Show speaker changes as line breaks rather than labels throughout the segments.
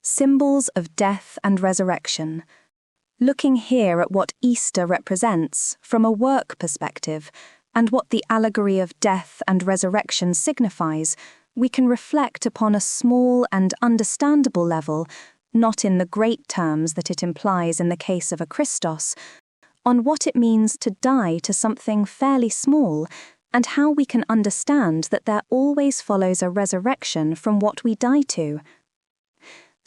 Symbols of death and resurrection. Looking here at what Easter represents from a work perspective and what the allegory of death and resurrection signifies, we can reflect upon a small and understandable level, not in the great terms that it implies in the case of a Christos, on what it means to die to something fairly small and how we can understand that there always follows a resurrection from what we die to.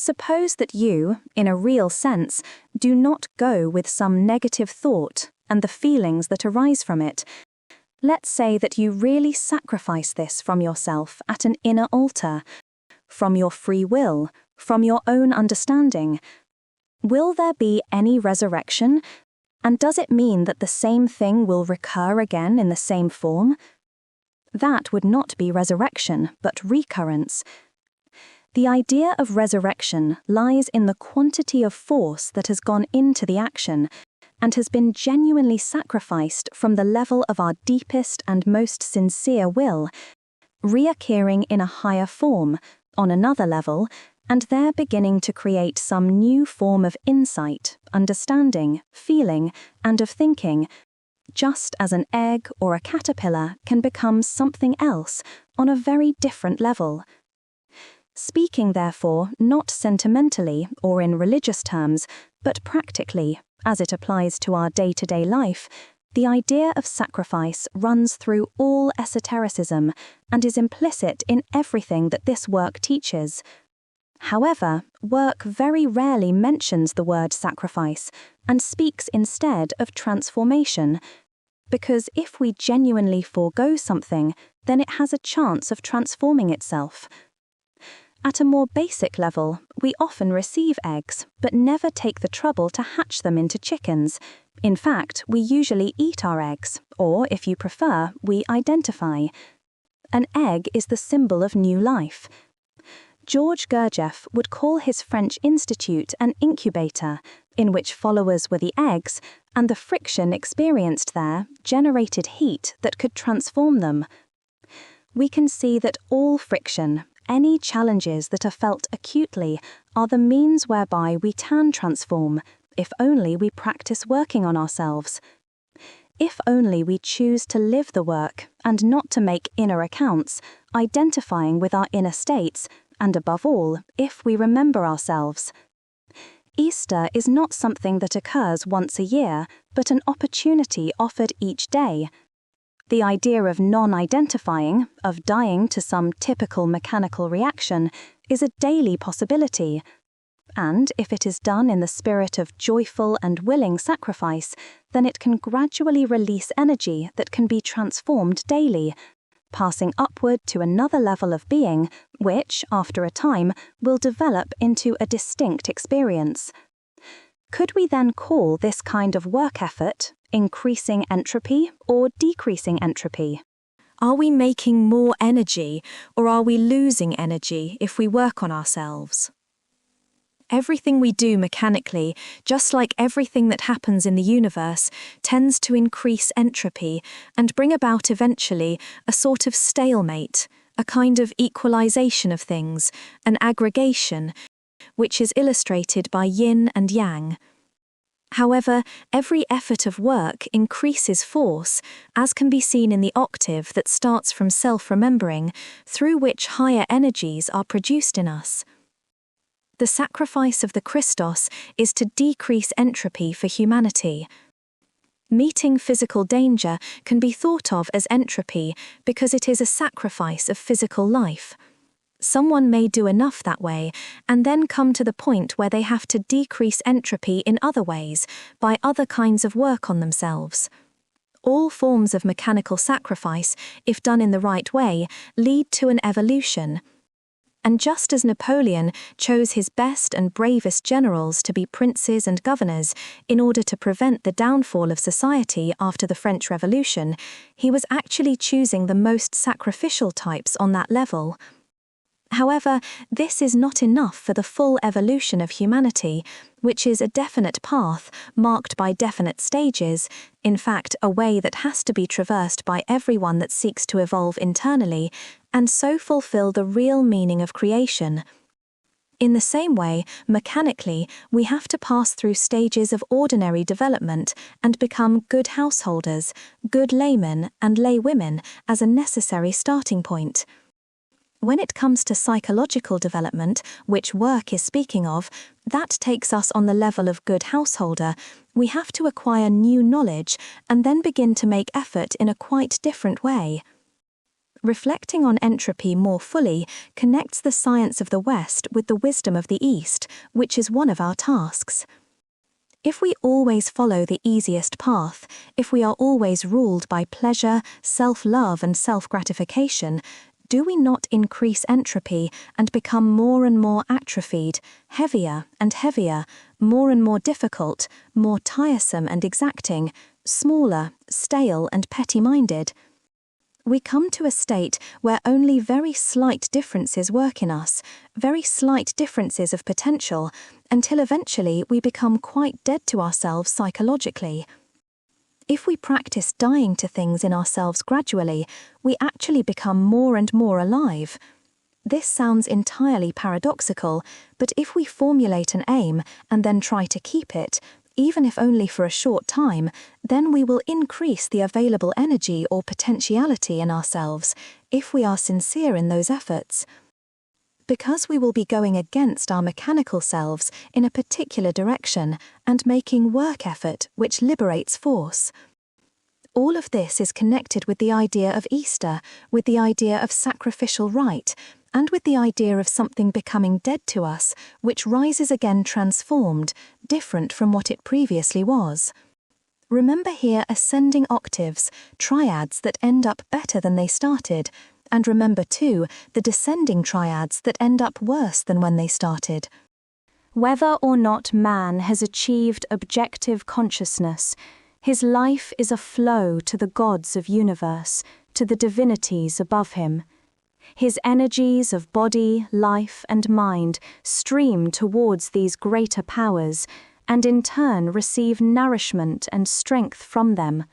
Suppose that you, in a real sense, do not go with some negative thought and the feelings that arise from it. Let's say that you really sacrifice this from yourself at an inner altar, from your free will, from your own understanding. Will there be any resurrection? And does it mean that the same thing will recur again in the same form? That would not be resurrection, but recurrence. The idea of resurrection lies in the quantity of force that has gone into the action and has been genuinely sacrificed from the level of our deepest and most sincere will, reoccurring in a higher form, on another level, and there beginning to create some new form of insight, understanding, feeling, and of thinking, just as an egg or a caterpillar can become something else on a very different level. Speaking, therefore, not sentimentally or in religious terms, but practically, as it applies to our day-to-day life, the idea of sacrifice runs through all esotericism and is implicit in everything that this work teaches. However, work very rarely mentions the word sacrifice and speaks instead of transformation, because if we genuinely forego something, then it has a chance of transforming itself. At a more basic level, we often receive eggs, but never take the trouble to hatch them into chickens. In fact, we usually eat our eggs, or, if you prefer, we identify. An egg is the symbol of new life. George Gurdjieff would call his French institute an incubator, in which followers were the eggs, and the friction experienced there generated heat that could transform them. We can see that all friction, any challenges that are felt acutely, are the means whereby we can transform, if only we practice working on ourselves. If only we choose to live the work and not to make inner accounts, identifying with our inner states, and above all, if we remember ourselves. Easter is not something that occurs once a year, but an opportunity offered each day. The idea of non-identifying, of dying to some typical mechanical reaction, is a daily possibility. And if it is done in the spirit of joyful and willing sacrifice, then it can gradually release energy that can be transformed daily, passing upward to another level of being, which, after a time, will develop into a distinct experience. Could we then call this kind of work effort increasing entropy or decreasing entropy? Are we making more energy or are we losing energy if we work on ourselves? Everything we do mechanically, just like everything that happens in the universe, tends to increase entropy and bring about eventually a sort of stalemate, a kind of equalization of things, an aggregation, which is illustrated by yin and yang. However, every effort of work increases force, as can be seen in the octave that starts from self-remembering, through which higher energies are produced in us. The sacrifice of the Christos is to decrease entropy for humanity. Meeting physical danger can be thought of as entropy because it is a sacrifice of physical life. Someone may do enough that way and then come to the point where they have to decrease entropy in other ways, by other kinds of work on themselves. All forms of mechanical sacrifice, if done in the right way, lead to an evolution. And just as Napoleon chose his best and bravest generals to be princes and governors in order to prevent the downfall of society after the French Revolution, he was actually choosing the most sacrificial types on that level. However, this is not enough for the full evolution of humanity, which is a definite path marked by definite stages, in fact a way that has to be traversed by everyone that seeks to evolve internally, and so fulfill the real meaning of creation. In the same way, mechanically, we have to pass through stages of ordinary development and become good householders, good laymen and laywomen as a necessary starting point. When it comes to psychological development, which work is speaking of, that takes us on the level of good householder. We have to acquire new knowledge and then begin to make effort in a quite different way. Reflecting on entropy more fully connects the science of the West with the wisdom of the East, which is one of our tasks. If we always follow the easiest path, if we are always ruled by pleasure, self-love and self-gratification, do we not increase entropy and become more and more atrophied, heavier and heavier, more and more difficult, more tiresome and exacting, smaller, stale and petty-minded? We come to a state where only very slight differences work in us, very slight differences of potential, until eventually we become quite dead to ourselves psychologically. If we practice dying to things in ourselves gradually, we actually become more and more alive. This sounds entirely paradoxical, but if we formulate an aim and then try to keep it, even if only for a short time, then we will increase the available energy or potentiality in ourselves, if we are sincere in those efforts. Because we will be going against our mechanical selves in a particular direction and making work effort which liberates force. All of this is connected with the idea of Easter, with the idea of sacrificial rite, and with the idea of something becoming dead to us, which rises again transformed, different from what it previously was. Remember here ascending octaves, triads that end up better than they started, and remember too the descending triads that end up worse than when they started. Whether or not man has achieved objective consciousness, his life is a flow to the gods of universe, to the divinities above him. His energies of body, life, and mind stream towards these greater powers, and in turn receive nourishment and strength from them.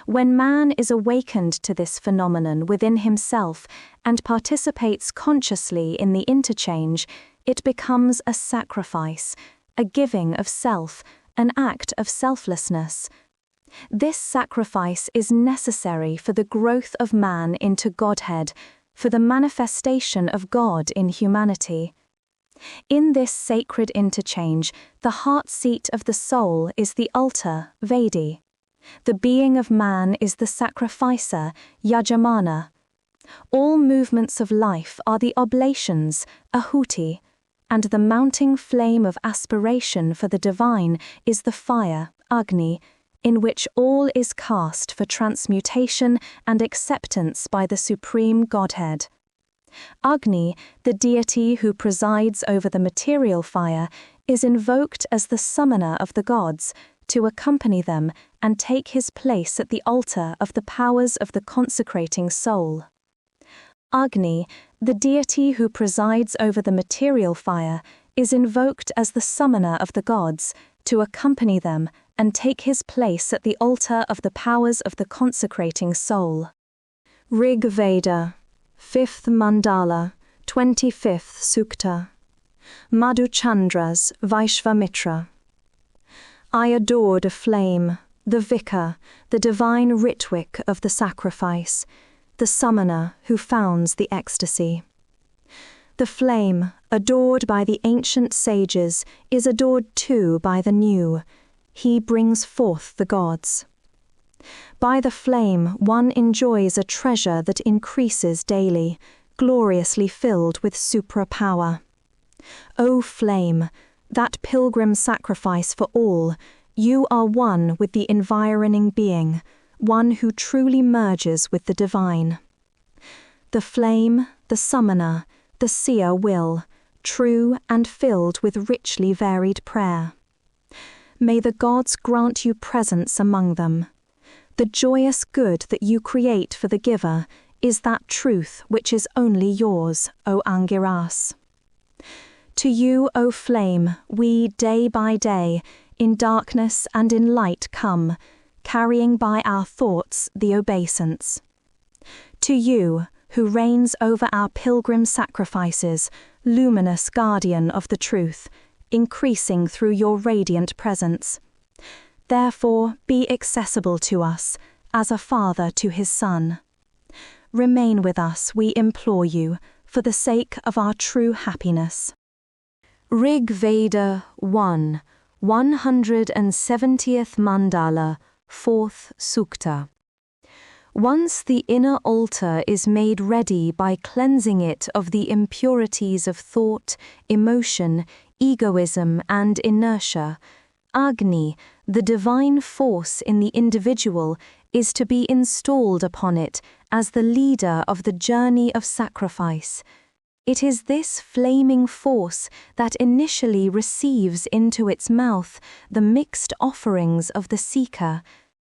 When man is awakened to this phenomenon within himself and participates consciously in the interchange, it becomes a sacrifice, a giving of self, an act of selflessness. This sacrifice is necessary for the growth of man into Godhead, for the manifestation of God in humanity. In this sacred interchange, the heart seat of the soul is the altar, Vedi. The being of man is the sacrificer, Yajamana. All movements of life are the oblations, Ahuti, and the mounting flame of aspiration for the divine is the fire, Agni, in which all is cast for transmutation and acceptance by the Supreme Godhead. Agni, the deity who presides over the material fire, is invoked as the summoner of the gods, to accompany them and take his place at the altar of the powers of the consecrating soul. Agni, the deity who presides over the material fire, is invoked as the summoner of the gods, to accompany them and take his place at the altar of the powers of the consecrating soul. Rig Veda, 5th Mandala, 25th Sukta. Madhu Chandra's Vaishvamitra. I adored a flame, the vicar, the divine Ritwik of the sacrifice, the summoner who founds the ecstasy. The flame, adored by the ancient sages, is adored too by the new. He brings forth the gods. By the flame one enjoys a treasure that increases daily, gloriously filled with supra-power. O flame, that pilgrim sacrifice for all, you are one with the environing being, one who truly merges with the divine. The flame, the summoner, the seer will, true and filled with richly varied prayer. May the gods grant you presence among them. The joyous good that you create for the giver is that truth which is only yours, O Angiras. To you, O flame, we day by day, in darkness and in light come, carrying by our thoughts the obeisance. To you, who reigns over our pilgrim sacrifices, luminous guardian of the truth, increasing through your radiant presence. Therefore, be accessible to us, as a father to his son. Remain with us, we implore you, for the sake of our true happiness. Rig Veda 1, 170th Mandala, 4th Sukta. Once the inner altar is made ready by cleansing it of the impurities of thought, emotion, egoism, and inertia, Agni, the divine force in the individual, is to be installed upon it as the leader of the journey of sacrifice. It is this flaming force that initially receives into its mouth the mixed offerings of the seeker,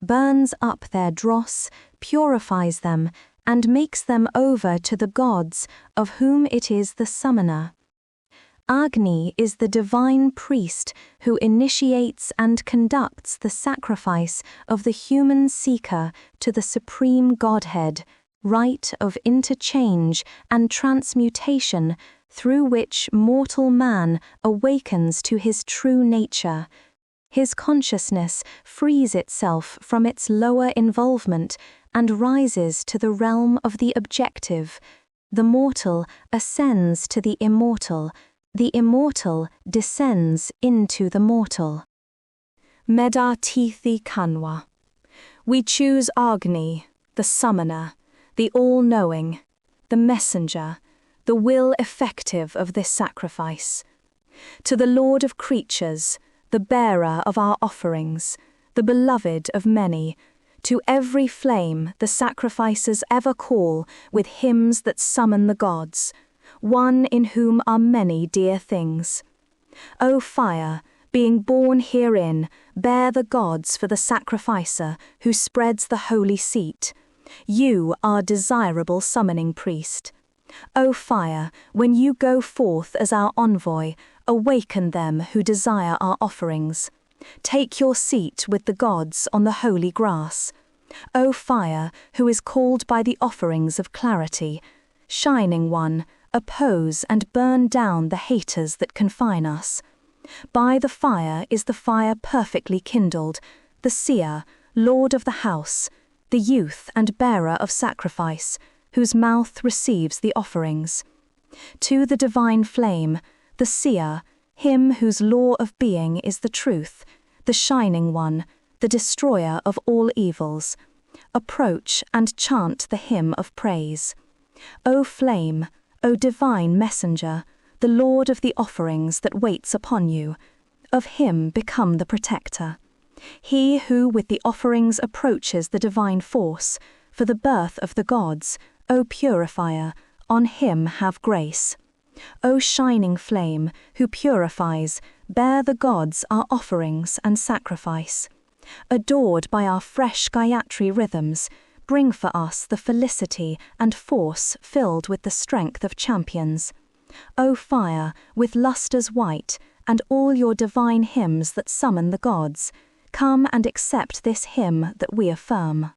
burns up their dross, purifies them, and makes them over to the gods, of whom it is the summoner. Agni is the divine priest who initiates and conducts the sacrifice of the human seeker to the supreme Godhead, rite of interchange and transmutation through which mortal man awakens to his true nature. His consciousness frees itself from its lower involvement and rises to the realm of the objective. The mortal ascends to the immortal descends into the mortal. Meda Tithi Kanwa. We choose Agni, the summoner, the all-knowing, the messenger, the will effective of this sacrifice. To the Lord of creatures, the bearer of our offerings, the beloved of many, to every flame the sacrificers ever call with hymns that summon the gods, one in whom are many dear things. O fire, being born herein, bear the gods for the sacrificer who spreads the holy seat. You are desirable summoning priest. O fire, when you go forth as our envoy, awaken them who desire our offerings. Take your seat with the gods on the holy grass. O fire, who is called by the offerings of clarity, shining one, oppose and burn down the haters that confine us. By the fire is the fire perfectly kindled, the seer, lord of the house, the youth and bearer of sacrifice, whose mouth receives the offerings. To the divine flame, the seer, him whose law of being is the truth, the shining one, the destroyer of all evils, approach and chant the hymn of praise. O flame, O divine messenger, the Lord of the offerings that waits upon you, of him become the protector. He who with the offerings approaches the divine force, for the birth of the gods, O purifier, on him have grace. O shining flame, who purifies, bear the gods our offerings and sacrifice. Adored by our fresh Gayatri rhythms, bring for us the felicity and force filled with the strength of champions. O fire, with lustres white, and all your divine hymns that summon the gods, come and accept this hymn that we affirm.